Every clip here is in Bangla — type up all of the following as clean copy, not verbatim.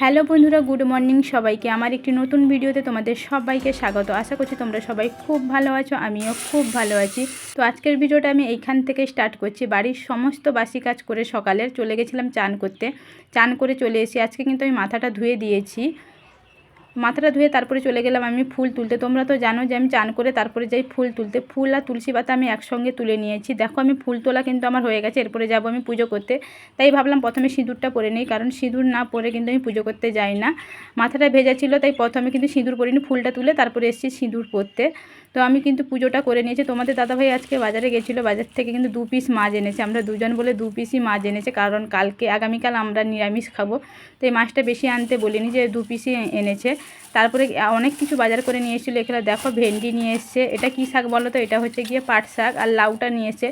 হ্যালো বন্ধুরা, গুড মর্নিং সবাইকে। আমার একটি নতুন ভিডিওতে তোমাদের সবাইকে স্বাগত। আশা করছি তোমরা সবাই খুব ভালো আছো, আমিও খুব ভালো আছি। তো আজকের ভিডিওটা আমি এইখান থেকে স্টার্ট করছি। বাড়ির সমস্ত বাসি কাজ করে সকালের চলে গেছিলাম চান করতে। চান করে চলে এসেছি। আজকে কিন্তু আমি মাথাটা ধুয়ে দিয়েছি। মাথাটা ধুয়ে তারপরে চলে গেলাম আমি ফুল তুলতে। তোমরা তো জানো যে আমি চান করে তারপরে যাই ফুল তুলতে। ফুল আর তুলসী পাতা আমি একসঙ্গে তুলে নিয়েছি। দেখো আমি ফুল তোলা কিন্তু আমার হয়ে গেছে। এরপরে যাব আমি পুজো করতে। তাই ভাবলাম প্রথমে সিঁদুরটা পরে নিই, কারণ সিঁদুর না পরে কিন্তু আমি পুজো করতে যাই না। মাথাটা ভেজা ছিল, তাই প্রথমে কিন্তু সিঁদুর পরিনি, ফুলটা তুলে তারপরে এসেছি সিঁদুর পরতে। তো আমি কিন্তু পুজোটা করে নিয়েছি। তোমাদের দাদাভাই আজকে বাজারে গেছিলো, বাজার থেকে কিন্তু 2 পিস মাছ এনেছে। আমরা দুজন বলে 2 পিসই মাছ এনেছে, কারণ আগামীকাল আমরা নিরামিষ খাবো। তো এই মাছটা বেশি আনতে বলিনি, যে 2 পিসই এনেছে। তারপরে অনেক কিছু বাজার করে নিয়ে এসেছিলো। এখানে দেখো ভেন্ডি নিয়ে এসছে। এটা কী শাক বলো তো? এটা হচ্ছে গিয়ে পাট শাক। আর লাউটা নিয়ে এসে,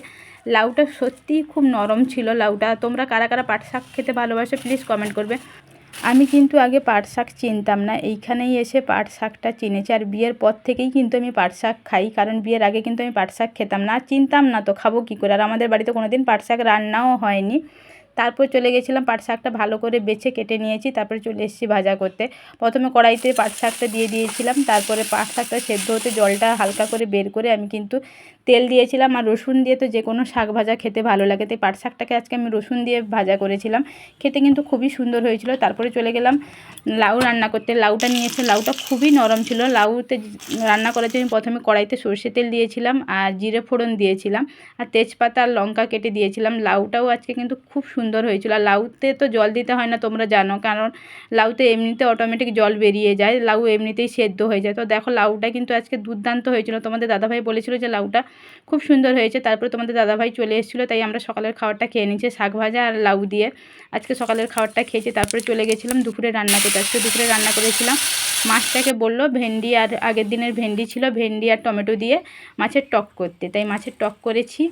লাউটা সত্যিই খুব নরম ছিল লাউটা। তোমরা কারা কারা পাট শাক খেতে ভালোবাসো প্লিজ কমেন্ট করবে। আমি কিন্তু আগে পাট শাক চিনতাম না, এইখানেই এসে পাট শাকটা চিনেছি। আর বিয়ের পর থেকেই কিন্তু আমি পাট শাক খাই, কারণ বিয়ের আগে কিন্তু আমি পাট শাক খেতাম না, চিনতাম না, তো খাবো কী করে। আর আমাদের বাড়িতে কোনো দিন পাট শাক রান্নাও হয়নি। তারপর চলে গেছিলাম, পাট শাকটা ভালো করে বেছে কেটে নিয়েছি। তারপরে চলে এসেছি ভাজা করতে। প্রথমে কড়াইতে পাট শাকটা দিয়ে দিয়েছিলাম। তারপরে পাট শাকটা সেদ্ধ হতে জলটা হালকা করে বের করে আমি কিন্তু তেল দিয়েছিলাম। আর রসুন দিয়ে তো যে কোনো শাক ভাজা খেতে ভালো লাগে, তাই পাট শাকটাকে আজকে আমি রসুন দিয়ে ভাজা করেছিলাম। খেতে কিন্তু খুবই সুন্দর হয়েছিল। তারপরে চলে গেলাম লাউ রান্না করতে। লাউটা নিয়েছে, লাউটা খুবই নরম ছিল। লাউতে রান্না করার জন্য প্রথমে কড়াইতে সর্ষে তেল দিয়েছিলাম, আর জিরে ফোড়ন দিয়েছিলাম, আর তেজপাতা আর লঙ্কা কেটে দিয়েছিলাম। লাউটাও আজকে কিন্তু খুব সুন্দর হয়েছিল। আর লাউতে তো জল দিতে হয় না, তোমরা জানো, কারণ লাউতে এমনিতে অটোমেটিক জল বেরিয়ে যায়, লাউ এমনিতেই সেদ্ধ হয়ে যায়। তো দেখো লাউটা কিন্তু আজকে দুর্দান্ত হয়েছিল। তোমাদের দাদাভাই বলেছিল যে লাউটা খুব সুন্দর হয়েছে। তারপরে তোমাদের দাদাভাই চলে এসেছিলো, তাই আমরা সকালের খাবারটা খেয়ে নিয়েছি শাক ভাজা আর লাউ দিয়ে। আজকে সকালের খাবারটা খেয়েছি। তারপরে চলে গেছিলাম দুপুরে রান্না করতে। আজকে দুপুরে রান্না করেছিলাম মাছটাকে বললো ভেন্ডি, আর আগের দিনের ভেন্ডি ছিল, ভেন্ডি আর টমেটো দিয়ে মাছের টক করতে, তাই মাছের টক করেছি।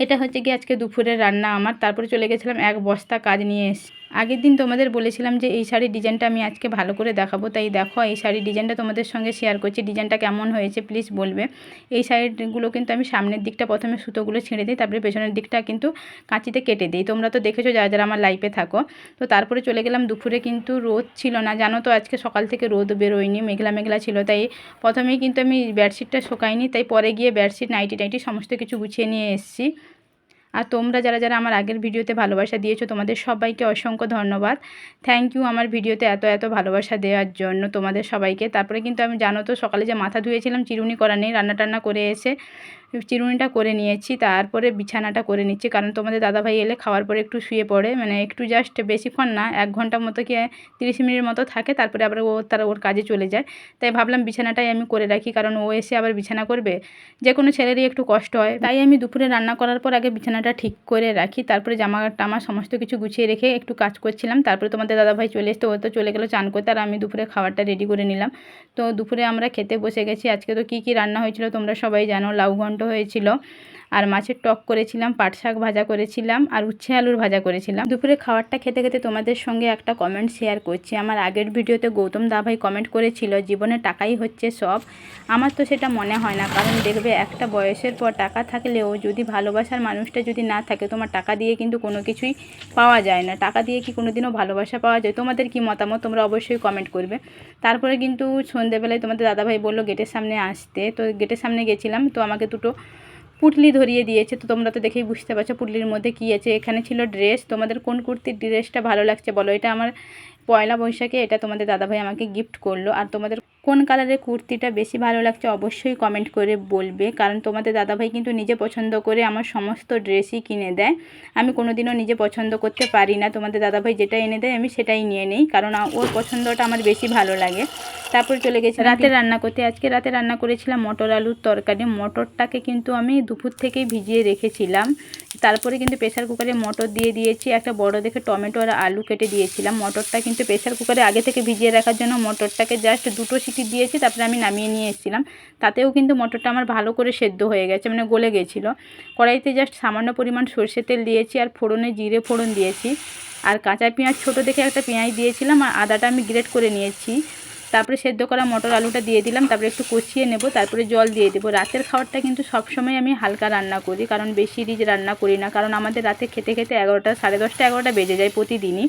এটা হচ্ছে কি আজকে দুপুরের রান্না আমার। তারপরে চলে গেছিলাম এক বস্তা কাজ নিয়ে এসে। আগের দিন তোমাদের বলেছিলাম যে এই শাড়ির ডিজাইনটা আমি আজকে ভালো করে দেখাবো, তাই দেখো এই শাড়ির ডিজাইনটা তোমাদের সঙ্গে শেয়ার করছি। ডিজাইনটা কেমন হয়েছে প্লিজ বলবে। এই শাড়িগুলো কিন্তু আমি সামনের দিকটা প্রথমে সুতোগুলো ছেড়ে দিই, তারপরে পেছনের দিকটা কিন্তু কাঁচিতে কেটে দিই। তোমরা তো দেখেছো যারা যারা আমার লাইফে থাকো। তো তারপরে চলে গেলাম দুপুরে, কিন্তু রোদ ছিল না, জানো তো আজকে সকাল থেকে রোদ বেরোয়নি, মেঘলা মেঘলা ছিল। তাই প্রথমেই কিন্তু আমি বেডশিটটা শোকাইনি, তাই পরে গিয়ে বেডশিট নাইটি টাইটি সমস্ত কিছু গুছিয়ে নিয়ে এসেছি। আর তোমরা যারা যারা আমার আগের ভিডিওতে ভালোবাসা দিয়েছো তোমাদের সবাইকে অসংখ্য ধন্যবাদ। থ্যাংক ইউ আমার ভিডিওতে এত এত ভালোবাসা দেওয়ার জন্য তোমাদের সবাইকে। তারপরে কিন্তু আমি জানো তো সকালে যে মাথা ধুয়েছিলাম, চিরুনি করা নেই, রান্না টান্না করে এসে চিরুনিটা করে নিয়েছি। তারপরে বিছানাটা করে নিচ্ছি, কারণ তোমাদের দাদাভাই এলে খাওয়ার পরে একটু শুয়ে পড়ে, মানে একটু জাস্ট বেশিক্ষণ না, 1 ঘন্টার মতো কি 30 মিনিটের মতো থাকে, তারপরে আবার ওর কাজে চলে যায়। তাই ভাবলাম বিছানাটাই আমি করে রাখি, কারণ ও এসে আবার বিছানা করবে, যে কোনো ছেলেরই একটু কষ্ট হয়। তাই আমি দুপুরে রান্না করার পর আগে বিছানাটা ঠিক করে রাখি, তারপরে জামা টামা সমস্ত কিছু গুছিয়ে রেখে একটু কাজ করছিলাম। তারপরে তোমাদের দাদাভাই চলে এসে, ও তো চলে গেলো চান করতে, আর আমি দুপুরে খাবারটা রেডি করে নিলাম। তো দুপুরে আমরা খেতে বসে গেছি। আজকে তো কী কী রান্না হয়েছিল তোমরা সবাই জানো। লাউ ঘন্ট হয়েছিল, আর মাছের টক করেছিলাম, পাট শাক ভাজা করেছিলাম, আর উচ্ছে আলুর ভাজা করেছিলাম। দুপুরে খাবারটা খেতে খেতে তোমাদের সঙ্গে একটা কমেন্ট শেয়ার করছি। আমার আগের ভিডিওতে গৌতম দাভাই কমেন্ট করেছিল জীবনে টাকাই হচ্ছে সব। আমার তো সেটা মনে হয় না, কারণ দেখবে একটা বয়সের পর টাকা থাকলেও যদি ভালোবাসার মানুষটা যদি না থাকে, তোমার টাকা দিয়ে কিন্তু কোনো কিছুই পাওয়া যায় না। টাকা দিয়ে কি কোনো দিনও ভালোবাসা পাওয়া যায়? তোমাদের কি মতামত তোমরা অবশ্যই কমেন্ট করবে। তারপরে কিন্তু সন্ধ্যেবেলায় তোমাদের দাদাভাই বললো গেটের সামনে আসতে, তো গেটের সামনে গেছিলাম। তো আমাকে দুটো পুটলি ধরিয়ে দিয়েছে। তো তোমরা তো দেখেই বুঝতে পারছো পুটলির মধ্যে কী আছে। এখানে ছিল ড্রেস। তোমাদের কোন কুর্তির ড্রেসটা ভালো লাগছে বলো। এটা আমার পয়লা বৈশাখে এটা তোমাদের দাদাভাই আমাকে গিফট করলো। আর তোমাদের কোন কালারের কুর্তিটা বেশি ভালো লাগছে অবশ্যই কমেন্ট করে বলবে, কারণ তোমাদের দাদাভাই কিন্তু নিজে পছন্দ করে আমার সমস্ত ড্রেসই কিনে দেয়। আমি কোনোদিনও নিজে পছন্দ করতে পারি না, তোমাদের দাদাভাই যেটা এনে দেয় আমি সেটাই নিয়ে নিই, কারণ ওর পছন্দটা আমার বেশি ভালো লাগে। তারপর চলে গেছি রাতে রান্না করতে। আজকে রাতে রান্না করেছিলাম মটর আলুর তরকারি। মটরটাকে কিন্তু আমি দুপুর থেকেই ভিজিয়ে রেখেছিলাম। তারপরে কিন্তু প্রেসার কুকারে মটর দিয়ে দিয়েছি, একটা বড় দেখে টমেটো আর আলু কেটে দিয়েছিলাম। মটরটা কিন্তু প্রেসার কুকারে আগে থেকে ভিজিয়ে রাখার জন্য মটরটাকে জাস্ট 2টো সিটি দিয়েছি, তারপরে আমি নামিয়ে নিয়ে এসেছিলাম। তাতেও কিন্তু মটরটা আমার ভালো করে সেদ্ধ হয়ে গেছে, মানে গলে গেছিলো। কড়াইতে জাস্ট সামান্য পরিমাণ সর্ষে তেল দিয়েছি, আর ফোড়নে জিরে ফোড়ন দিয়েছি, আর কাঁচা পেঁয়াজ ছোটো দেখে একটা পেঁয়াজ দিয়েছিলাম, আর আদাটা আমি গ্রেট করে নিয়েছি। তারপরে সেদ্ধ করা মটর আলুটা দিয়ে দিলাম, তারপরে একটু কষিয়ে নেব, তারপরে জল দিয়ে দেবো। রাতের খাবারটা কিন্তু সবসময় আমি হালকা রান্না করি, কারণ বেশি রিচ রান্না করি না, কারণ আমাদের রাতে খেতে খেতে 11টা, সাড়ে 10টা 11টা বেজে যায় প্রতিদিনই।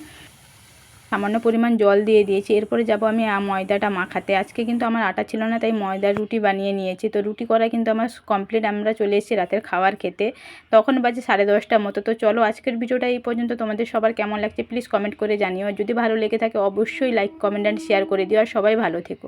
সামান্য পরিমাণ জল দিয়ে দিয়েছি। এরপরে যাব আমি ময়দাটা মাখাতে। আজকে কিন্তু আমার আটা ছিল না, তাই ময়দার রুটি বানিয়ে নিয়েছি। তো রুটি করা কিন্তু আমার কমপ্লিট। আমরা চলে এসেছি রাতের খাবার খেতে। তখন বাজে 10:30টার মতো। তো চলো আজকের ভিডিওটা এই পর্যন্ত। তোমাদের সবার কেমন লাগছে প্লিজ কমেন্ট করে জানিও। যদি ভালো লেগে থাকে অবশ্যই লাইক কমেন্ট অ্যান্ড শেয়ার করে দিও। আর সবাই ভালো থেকো।